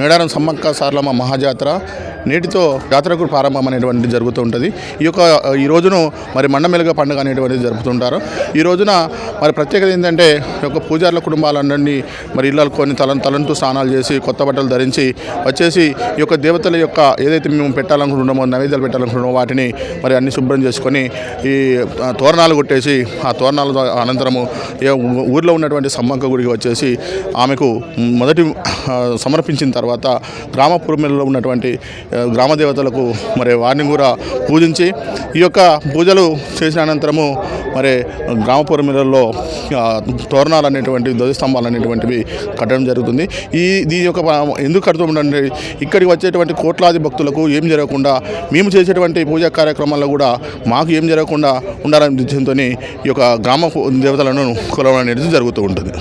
మేడారం సమ్మక్క సారలమ్మ మహాజాతర నేటితో జాతరకు ప్రారంభం అనేటువంటిది జరుగుతూ ఉంటుంది. ఈ రోజును మరి మండమెలుగ పండుగ అనేటువంటిది జరుపుతుంటారు. ఈ రోజున మరి ప్రత్యేకత ఏంటంటే పూజారుల కుటుంబాలన్నీ మరి ఇళ్ళకు కొని తలంటూ స్నానాలు చేసి కొత్త బట్టలు ధరించి వచ్చేసి ఈ యొక్క దేవతల యొక్క ఏదైతే మేము పెట్టాలనుకుంటున్నామో నైవేద్యాలు పెట్టాలనుకుంటున్నామో వాటిని మరి అన్ని శుభ్రం చేసుకొని ఈ తోరణాలు కొట్టేసి ఆ తోరణాల అనంతరము ఊర్లో ఉన్నటువంటి సమ్మక్క గుడికి వచ్చేసి ఆమెకు మొదటి సమర్పించిన తర్వాత గ్రామ పురమిలో ఉన్నటువంటి గ్రామ దేవతలకు మరి వారిని కూడా పూజించి ఈ యొక్క పూజలు చేసిన అనంతరము మరి గ్రామ పురమిలలో తోరణాలు అనేటువంటి ధ్వజస్తంభాలు అనేటువంటివి కట్టడం జరుగుతుంది. దీని యొక్క ఎందుకు కడుతుంటే ఇక్కడికి వచ్చేటువంటి కోట్లాది భక్తులకు ఏం జరగకుండా మేము చేసేటువంటి పూజా కార్యక్రమాల్లో కూడా మాకు ఏం జరగకుండా ఉండాలనే ఉద్దేశంతో ఈ యొక్క గ్రామ దేవతలను కొలవడం అనేది జరుగుతూ ఉంటుంది.